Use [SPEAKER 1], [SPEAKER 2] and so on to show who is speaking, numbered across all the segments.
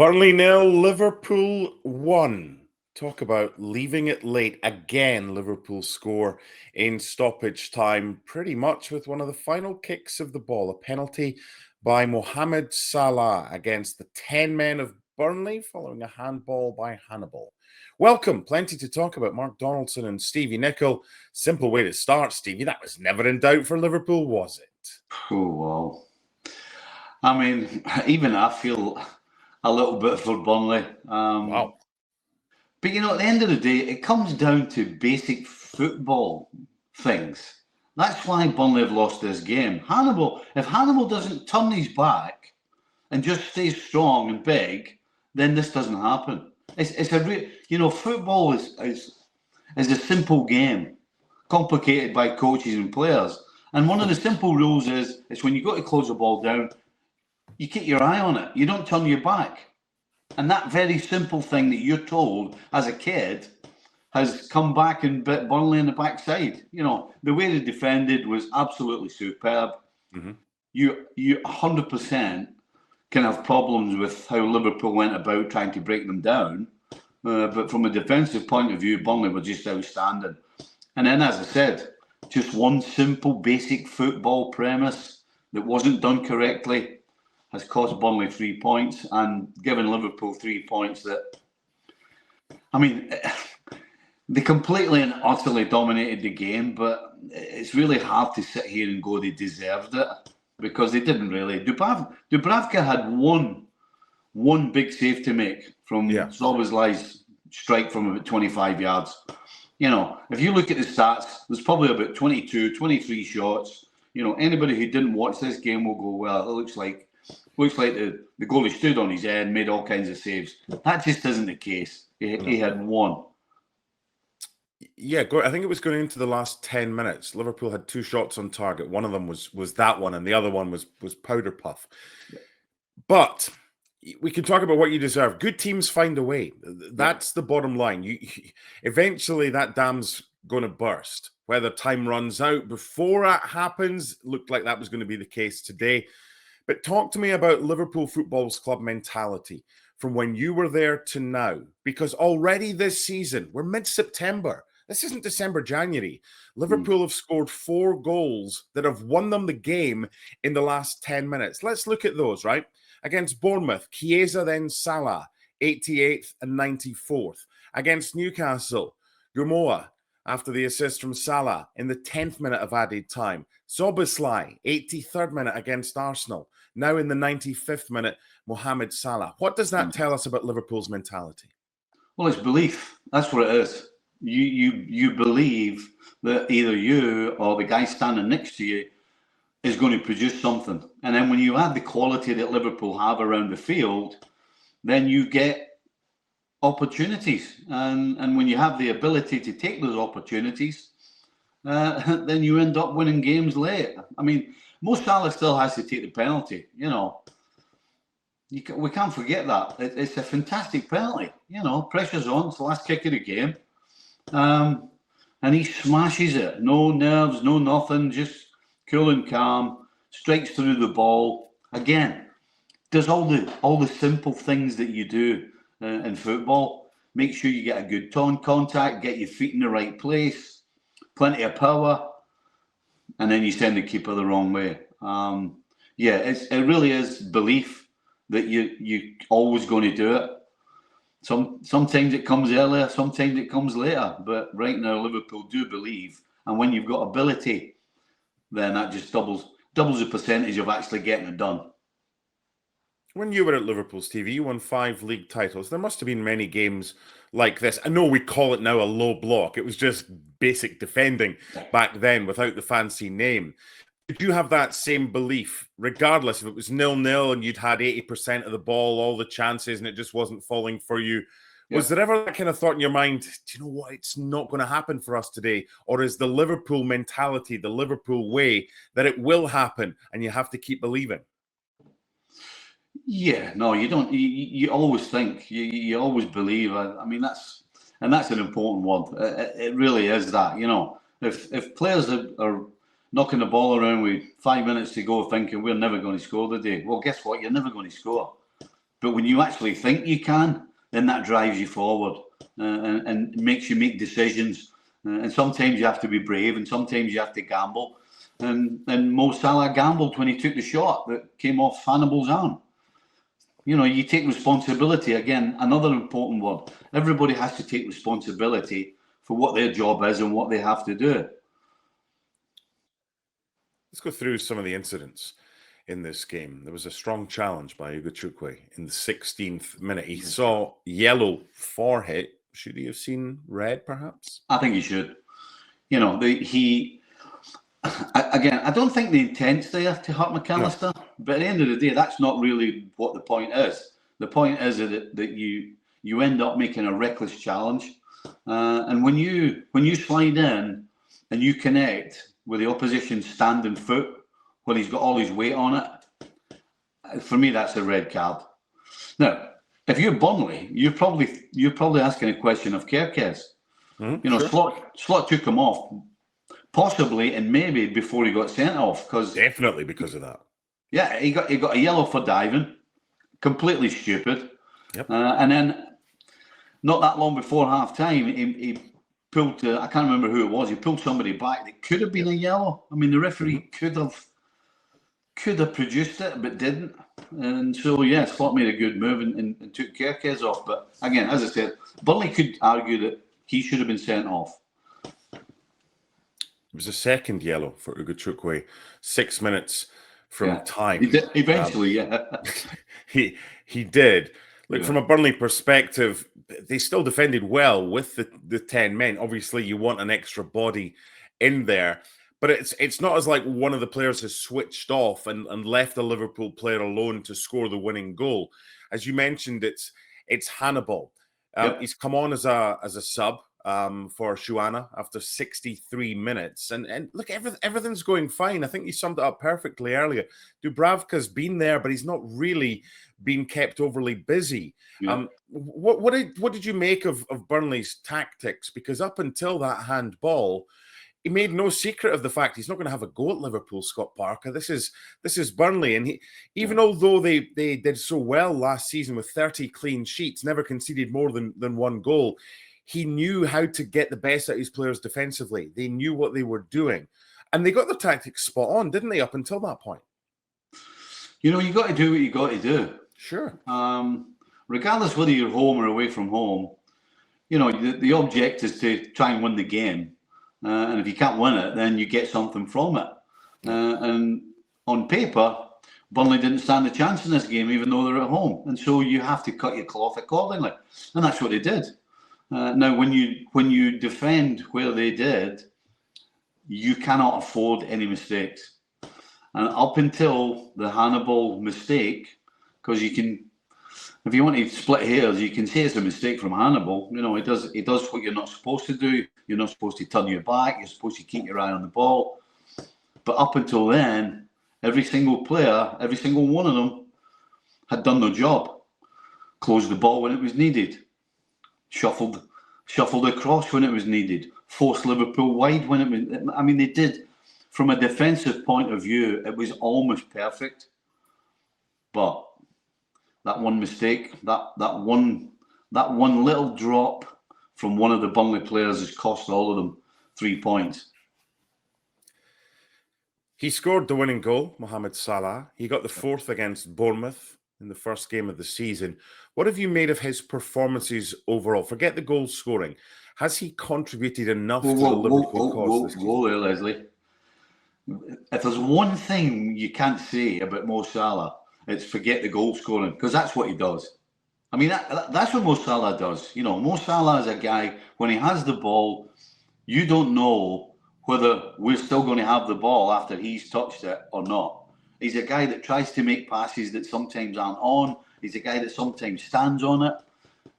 [SPEAKER 1] Burnley 0, Liverpool 1. Talk about leaving it late. Again, Liverpool score in stoppage time, pretty much with one of the final kicks of the ball. A penalty by Mohamed Salah against the 10 men of Burnley, following a handball by Hannibal. Welcome. Plenty to talk about. Mark Donaldson and Stevie Nicol. Simple way to start, Stevie. That was never in doubt for Liverpool, was it?
[SPEAKER 2] Oh, wow. I mean, even I feel a little bit for Burnley.
[SPEAKER 1] Wow.
[SPEAKER 2] But, at the end of the day, it comes down to basic football things. That's why Burnley have lost this game. If Hannibal doesn't turn his back and just stays strong and big, then this doesn't happen. Football is a simple game, complicated by coaches and players. And one of the simple rules is when you go to close the ball down, you keep your eye on it. You don't turn your back. And that very simple thing that you're told as a kid has come back and bit Burnley in the backside. The way they defended was absolutely superb. Mm-hmm. You 100% can have problems with how Liverpool went about trying to break them down. But from a defensive point of view, Burnley were just outstanding. And then, as I said, just one simple, basic football premise that wasn't done correctly has cost Burnley 3 points and given Liverpool 3 points they completely and utterly dominated the game, but it's really hard to sit here and go they deserved it, because they didn't really. Dubravka had one big save to make from Szoboszlai's strike from about 25 yards. If you look at the stats, there's probably about 22, 23 shots. Anybody who didn't watch this game will go, well, it looks like the goalie stood on his head and made all kinds of saves. That just isn't the case. He had one.
[SPEAKER 1] Yeah, I think it was going into the last 10 minutes. Liverpool had 2 shots on target. One of them was that one, and the other one was powder puff. Yeah. But we can talk about what you deserve. Good teams find a way. That's the bottom line. Eventually that dam's going to burst. Whether time runs out before that happens, looked like that was going to be the case today. But talk to me about Liverpool Football Club mentality from when you were there to now. Because already this season, we're mid-September. This isn't December, January. Liverpool have scored 4 goals that have won them the game in the last 10 minutes. Let's look at those, right? Against Bournemouth, Chiesa, then Salah, 88th and 94th. Against Newcastle, Gumoa, after the assist from Salah in the 10th minute of added time. Szoboszlai, 83rd minute against Arsenal. Now in the 95th minute, Mohamed Salah. What does that tell us about Liverpool's mentality?
[SPEAKER 2] Well, it's belief. That's what it is. You believe that either you or the guy standing next to you is going to produce something. And then when you add the quality that Liverpool have around the field, then you get opportunities. And when you have the ability to take those opportunities, then you end up winning games late. Mo Salah still has to take the penalty. We can't forget that. It's a fantastic penalty. Pressure's on. It's the last kick of the game. And he smashes it. No nerves, no nothing, just cool and calm, strikes through the ball. Again, does all the simple things that you do in football. Make sure you get a good contact, get your feet in the right place, plenty of power, and then you send the keeper the wrong way. It really is belief that you always going to do it. Sometimes it comes earlier, sometimes it comes later. But right now, Liverpool do believe, and when you've got ability, then that just doubles the percentage of actually getting it done.
[SPEAKER 1] When you were at Liverpool, Stevie, you won 5 league titles. There must have been many games like this. I know we call it now a low block. It was just basic defending back then without the fancy name. Did you have that same belief, regardless if it was 0-0 and you'd had 80% of the ball, all the chances, and it just wasn't falling for you? Yeah. Was there ever that kind of thought in your mind, do you know what, it's not going to happen for us today? Or is the Liverpool mentality, the Liverpool way, that it will happen and you have to keep believing?
[SPEAKER 2] Yeah, no, you don't. You always think, you always believe. That's an important one. It really is that. If players are knocking the ball around with 5 minutes to go, thinking we're never going to score today, well, guess what? You're never going to score. But when you actually think you can, then that drives you forward and makes you make decisions. And sometimes you have to be brave, and sometimes you have to gamble. And Mo Salah gambled when he took the shot that came off Hannibal's arm. You know, you take responsibility. Again, another important word. Everybody has to take responsibility for what their job is and what they have to do.
[SPEAKER 1] Let's go through some of the incidents in this game. There was a strong challenge by Ugo Chukwu in the 16th minute. He saw yellow for it. Should he have seen red, perhaps?
[SPEAKER 2] I think he should. You know, again, I don't think the intent's there to hurt McAllister, but at the end of the day, that's not really what the point is. The point is that you end up making a reckless challenge, and when you slide in and you connect with the opposition's standing foot when he's got all his weight on it, for me that's a red card. Now, if you're Burnley, you're probably asking a question of Kerkez. You know, sure. Slot took him off. Possibly and maybe before he got sent off, because
[SPEAKER 1] definitely because of that.
[SPEAKER 2] Yeah, he got a yellow for diving, completely stupid.
[SPEAKER 1] Yep.
[SPEAKER 2] And then not that long before half time, he pulled. I can't remember who it was. He pulled somebody back that could have been a yellow. I mean, the referee could have produced it, but didn't. And so yeah, Slot made a good move and took Kerkez off. But again, as I said, Burnley could argue that he should have been sent off.
[SPEAKER 1] It was a second yellow for Ugo Chukwu, 6 minutes from time.
[SPEAKER 2] He did, eventually,
[SPEAKER 1] he did. Look, from a Burnley perspective, they still defended well with the 10 men. Obviously, you want an extra body in there, but it's not as like one of the players has switched off and left the Liverpool player alone to score the winning goal. As you mentioned, it's Hannibal. He's come on as a sub. For Shuana after 63 minutes. And look, everything's going fine. I think you summed it up perfectly earlier. Dubravka's been there, but he's not really been kept overly busy. Yeah. What did you make of Burnley's tactics? Because up until that handball, he made no secret of the fact he's not going to have a go at Liverpool, Scott Parker. This is Burnley. And even although they did so well last season with 30 clean sheets, never conceded more than one goal, he knew how to get the best out of his players defensively. They knew what they were doing. And they got the tactics spot on, didn't they, up until that point?
[SPEAKER 2] You know, you got to do what you got to do.
[SPEAKER 1] Sure.
[SPEAKER 2] Regardless whether you're home or away from home, you know, the object is to try and win the game. And if you can't win it, then you get something from it. And on paper, Burnley didn't stand a chance in this game, even though they're at home. And so you have to cut your cloth accordingly. And that's what they did. Now, when you defend where they did, you cannot afford any mistakes. And up until the Hannibal mistake, because you can, if you want to split hairs, you can say it's a mistake from Hannibal. You know, he does what you're not supposed to do. You're not supposed to turn your back. You're supposed to keep your eye on the ball. But up until then, every single player, every single one of them, had done their job. Closed the ball when it was needed. Shuffled across when it was needed. Forced Liverpool wide when it was. I mean, they did. From a defensive point of view, it was almost perfect. But that one mistake, that one little drop from one of the Burnley players has cost all of them 3 points.
[SPEAKER 1] He scored the winning goal, Mohamed Salah. He got the fourth against Bournemouth in the first game of the season. What have you made of his performances overall? Forget the goal scoring. Has he contributed enough to the Liverpool cause this game?
[SPEAKER 2] Whoa there, Leslie. If there's one thing you can't say about Mo Salah, it's forget the goal scoring, because that's what he does. I mean, that's what Mo Salah does. You know, Mo Salah is a guy, when he has the ball, you don't know whether we're still going to have the ball after he's touched it or not. He's a guy that tries to make passes that sometimes aren't on. He's a guy that sometimes stands on it.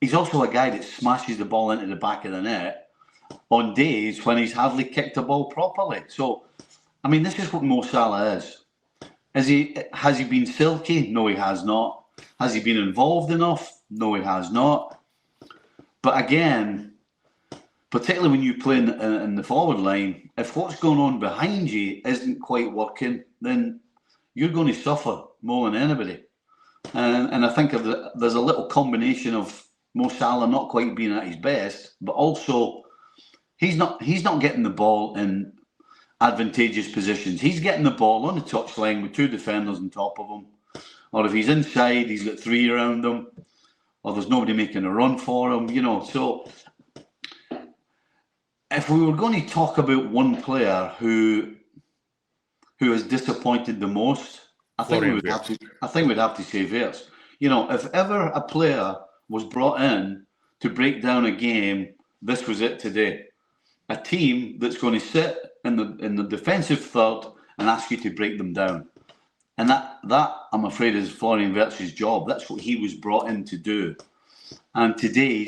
[SPEAKER 2] He's also a guy that smashes the ball into the back of the net on days when he's hardly kicked the ball properly. So, I mean, this is what Mo Salah is. Has he been silky? No, he has not. Has he been involved enough? No, he has not. But again, particularly when you play in the forward line, if what's going on behind you isn't quite working, then you're going to suffer more than anybody. And I think there's a little combination of Mo Salah not quite being at his best, but also he's not getting the ball in advantageous positions. He's getting the ball on the touchline with two defenders on top of him, or if he's inside, he's got three around him, or there's nobody making a run for him. So if we were going to talk about one player who has disappointed the most, I think we'd have to say Wirtz. If ever a player was brought in to break down a game, this was it today. A team that's going to sit in the defensive third and ask you to break them down. And that I'm afraid is Florian Wirtz's job. That's what he was brought in to do. And today,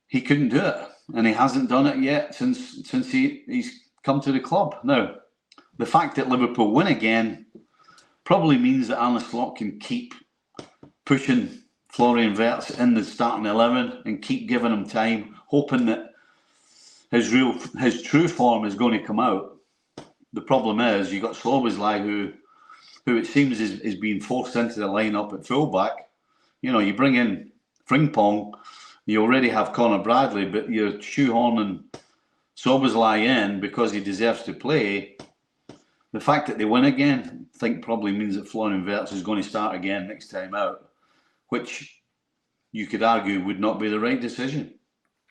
[SPEAKER 2] he couldn't do it. And he hasn't done it yet since he's come to the club. Now, the fact that Liverpool win again probably means that Arne Slot can keep pushing Florian Wirtz in the starting 11 and keep giving him time, hoping that his true form is going to come out. The problem is you've got Szoboszlai who it seems is being forced into the lineup at fullback. You bring in Frimpong, you already have Conor Bradley, but you're shoehorning Szoboszlai in because he deserves to play. The fact that they win again, I think probably means that Florian Wirtz is going to start again next time out, which you could argue would not be the right decision.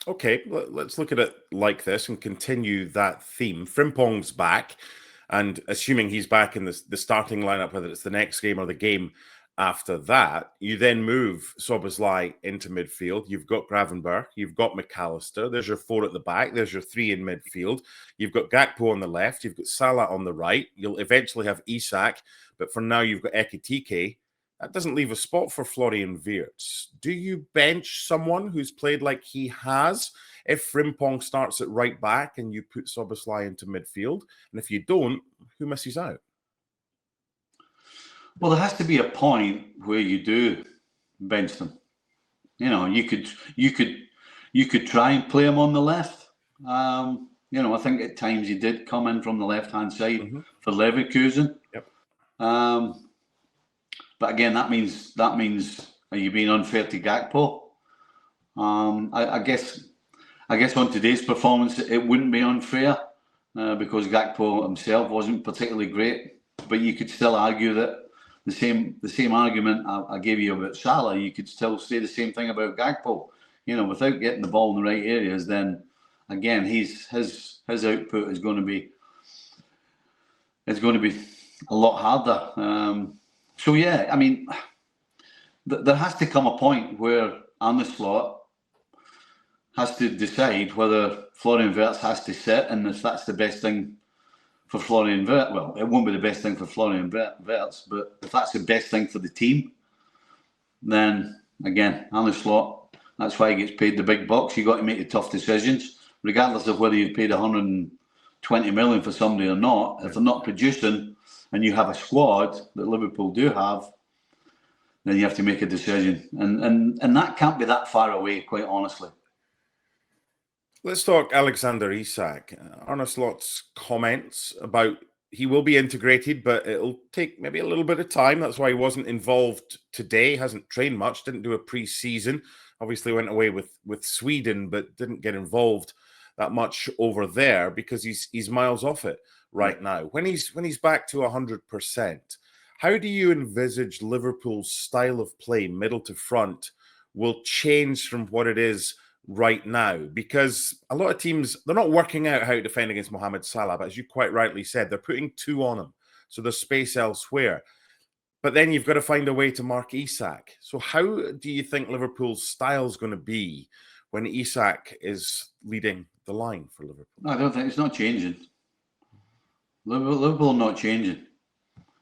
[SPEAKER 1] Okay, let's look at it like this and continue that theme. Frimpong's back, and assuming he's back in the starting lineup, whether it's the next game or the game after that, you then move Szoboszlai into midfield. You've got Gravenberch, you've got McAllister. There's your four at the back. There's your three in midfield. You've got Gakpo on the left. You've got Salah on the right. You'll eventually have Isak, but for now you've got Ekitike. That doesn't leave a spot for Florian Wirtz. Do you bench someone who's played like he has if Frimpong starts at right back and you put Szoboszlai into midfield? And if you don't, who misses out?
[SPEAKER 2] Well, there has to be a point where you do bench them. You could try and play him on the left. I think at times he did come in from the left-hand side for Leverkusen.
[SPEAKER 1] Yep.
[SPEAKER 2] But again, that means are you being unfair to Gakpo? I guess on today's performance it wouldn't be unfair because Gakpo himself wasn't particularly great. But you could still argue that the same argument I gave you about Salah, you could still say the same thing about Gakpo. Without getting the ball in the right areas, then again his output is going to be a lot harder. So yeah, I mean, there has to come a point where Arne Slot has to decide whether Florian Wirtz has to sit, and if that's the best thing for Florian Wirtz. Well, it won't be the best thing for Florian Wirtz, but if that's the best thing for the team, then again, Arne Slot, that's why he gets paid the big bucks. You got to make the tough decisions, regardless of whether you've paid 120 million for somebody or not. If they're not producing, and you have a squad that Liverpool do have, then you have to make a decision. And that can't be that far away, quite honestly.
[SPEAKER 1] Let's talk Alexander Isak. Arne Slot's comments about he will be integrated, but it'll take maybe a little bit of time. That's why he wasn't involved today, hasn't trained much, didn't do a pre-season. Obviously went away with Sweden, but didn't get involved that much over there because he's miles off it right now. When he's back to 100%, how do you envisage Liverpool's style of play, middle to front, will change from what it is right now? Because a lot of teams, they're not working out how to defend against Mohamed Salah, but as you quite rightly said, they're putting two on him, so there's space elsewhere. But then you've got to find a way to mark Isak. So how do you think Liverpool's style is going to be when Isak is leading the line for Liverpool?
[SPEAKER 2] No, I don't think it's not changing. Liverpool not changing.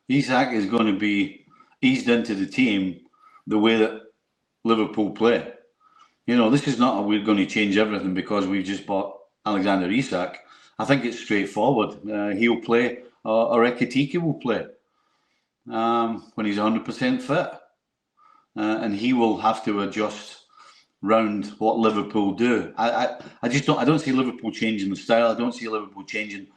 [SPEAKER 2] Isak is going to be eased into the team the way that Liverpool play. This is not we're going to change everything because we've just bought Alexander Isak. I think it's straightforward. He'll play, or Ekitike will play when he's 100% fit, and he will have to adjust round what Liverpool do. I don't see Liverpool changing the style. I don't see Liverpool changing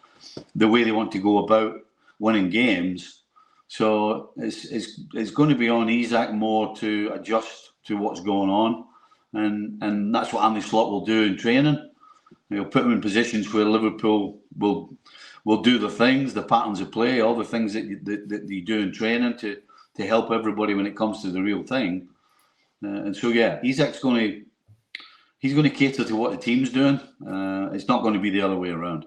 [SPEAKER 2] the way they want to go about winning games. So it's going to be on Isak more to adjust to what's going on, and that's what Arne Slot will do in training. He'll put him in positions where Liverpool will do the things, the patterns of play, all the things that you do in training to help everybody when it comes to the real thing. And so Isak's going to cater to what the team's doing. It's not going to be the other way around.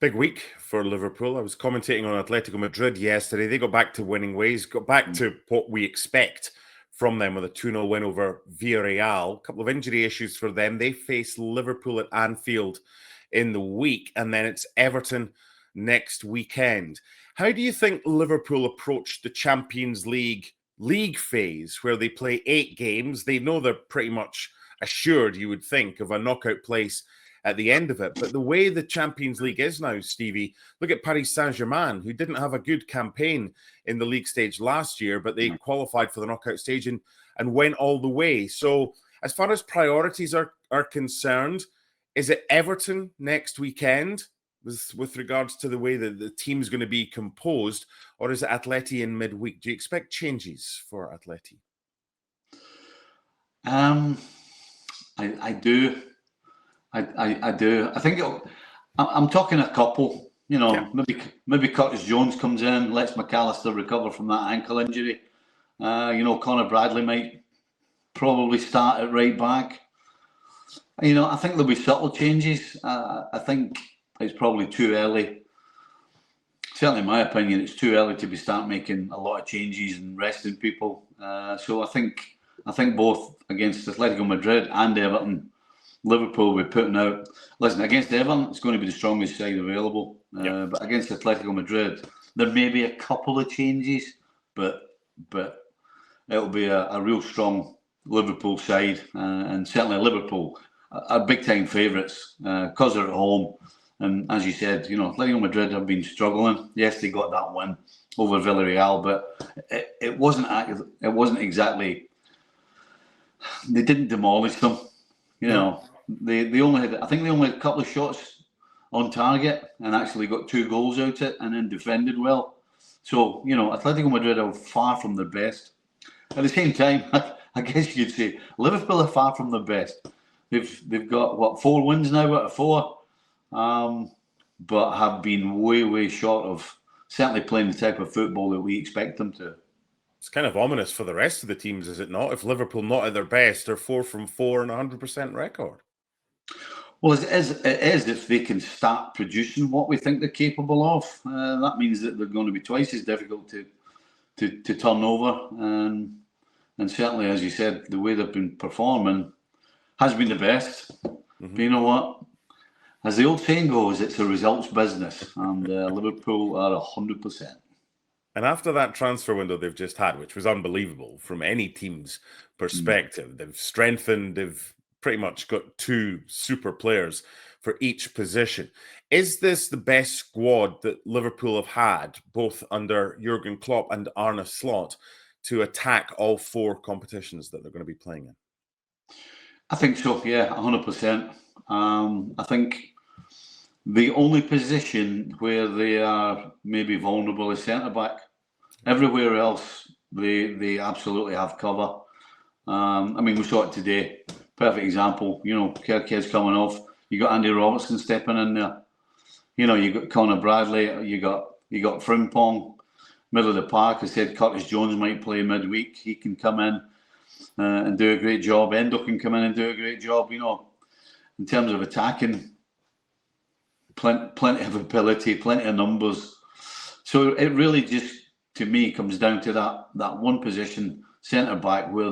[SPEAKER 1] Big week for Liverpool. I was commentating on Atletico Madrid yesterday. They got back to winning ways, got back to what we expect from them with a 2-0 win over Villarreal. A couple of injury issues for them. They face Liverpool at Anfield in the week, and then it's Everton next weekend. How do you think Liverpool approached the Champions League phase, where they play 8 games? They know they're pretty much assured, you would think, of a knockout place at the end of it. But the way the Champions League is now, Stevie, look at Paris Saint-Germain, who didn't have a good campaign in the league stage last year, but they qualified for the knockout stage and went all the way. So as far as priorities are concerned, is it Everton next weekend with regards to the way that the team's going to be composed, or is it Atleti in midweek? Do you expect changes for Atleti?
[SPEAKER 2] I do. I do. I think I'm talking a couple. Maybe Curtis Jones comes in, lets McAllister recover from that ankle injury. Conor Bradley might probably start at right back. I think there'll be subtle changes. I think it's probably too early. Certainly, in my opinion, it's too early to be start making a lot of changes and resting people. So I think both against Atletico Madrid and Everton, Liverpool will be putting out. Listen, against Everton, it's going to be the strongest side available. But against Atletico Madrid, there may be a couple of changes, but it'll be a real strong Liverpool side, and certainly Liverpool are big time favourites because they're at home. And as you said, Atletico Madrid have been struggling. Yes, they got that win over Villarreal, but it wasn't exactly. They didn't demolish them. They only had a couple of shots on target and actually got 2 goals out of it, and then defended well. So Atletico Madrid are far from their best. At the same time, I guess you'd say Liverpool are far from their best. They've got 4 wins now out of 4, but have been way short of certainly playing the type of football that we expect them to.
[SPEAKER 1] It's kind of ominous for the rest of the teams, is it not? If Liverpool not at their best, are 4 from 4 and 100% record.
[SPEAKER 2] Well, it is if they can start producing what we think they're capable of. That means that they're going to be twice as difficult to turn over. And certainly, as you said, the way they've been performing has been the best. Mm-hmm. But you know what? As the old saying goes, it's a results business. And Liverpool are 100%.
[SPEAKER 1] And after that transfer window they've just had, which was unbelievable from any team's perspective, they've strengthened, they've pretty much got 2 super players for each position. Is this the best squad that Liverpool have had, both under Jurgen Klopp and Arne Slot, to attack all 4 competitions that they're going to be playing in?
[SPEAKER 2] I think so, yeah, 100%. I think the only position where they are maybe vulnerable is centre-back. Everywhere else, they absolutely have cover. We saw it today. Perfect example. Kerke's coming off. You got Andy Robertson stepping in there. You got Conor Bradley. You got Frimpong, middle of the park. I said Curtis Jones might play midweek. He can come in and do a great job. Endo can come in and do a great job. In terms of attacking, plenty of ability, plenty of numbers. So it really just, to me, comes down to that one position, centre back, where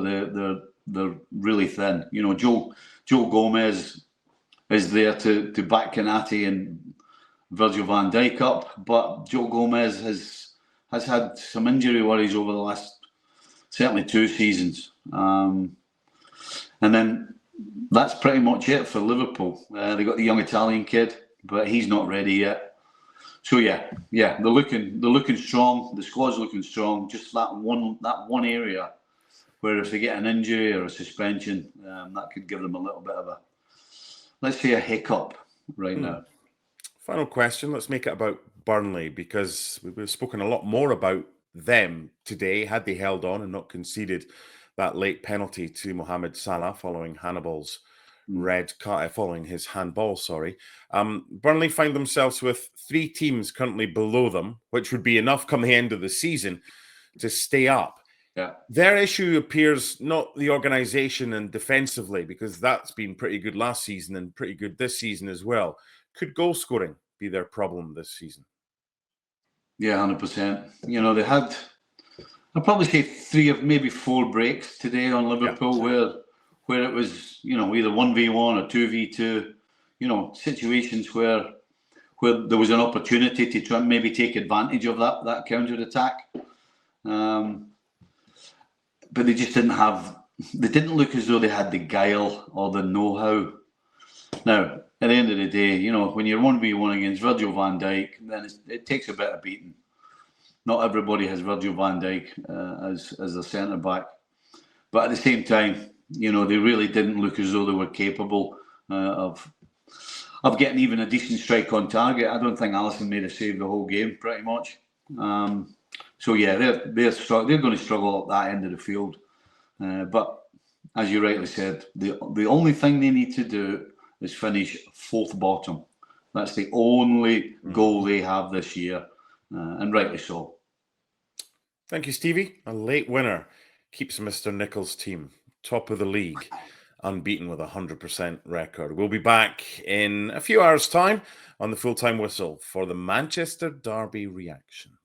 [SPEAKER 2] they're really thin. Joe Gomez is there to back Kanate and Virgil van Dijk up, but Joe Gomez has had some injury worries over the last certainly 2 seasons, and then that's pretty much it for Liverpool. They got the young Italian kid, but he's not ready yet. So yeah, they're looking strong. The squad's looking strong. Just that one area where if they get an injury or a suspension, that could give them a little bit of a hiccup right now.
[SPEAKER 1] Final question. Let's make it about Burnley, because we've spoken a lot more about them today had they held on and not conceded that late penalty to Mohamed Salah following Hannibal's red card, following his handball, sorry. Burnley find themselves with 3 teams currently below them, which would be enough come the end of the season to stay up.
[SPEAKER 2] Yeah.
[SPEAKER 1] Their issue appears not the organisation and defensively, because that's been pretty good last season and pretty good this season as well. Could goal scoring be their problem this season?
[SPEAKER 2] Yeah, 100%. You know, they had, I'd probably say 3 of maybe 4 breaks today on Liverpool where it was, you know, either 1v1 or 2v2, you know, situations where there was an opportunity to try and maybe take advantage of that counter-attack. But they just they didn't look as though they had the guile or the know-how. Now, at the end of the day, you know, when you're 1v1 against Virgil van Dijk, then it takes a bit of beating. Not everybody has Virgil van Dijk as a centre-back. But at the same time, you know, they really didn't look as though they were capable of getting even a decent strike on target. I don't think Alisson made a save the whole game, pretty much. So yeah, they're going to struggle at that end of the field. But as you rightly said, the only thing they need to do is finish 4th bottom. That's the only goal they have this year, and rightly so.
[SPEAKER 1] Thank you, Stevie. A late winner keeps Mr. Nicol's team top of the league, unbeaten with a 100% record. We'll be back in a few hours' time on the Full Time Whistle for the Manchester Derby reaction.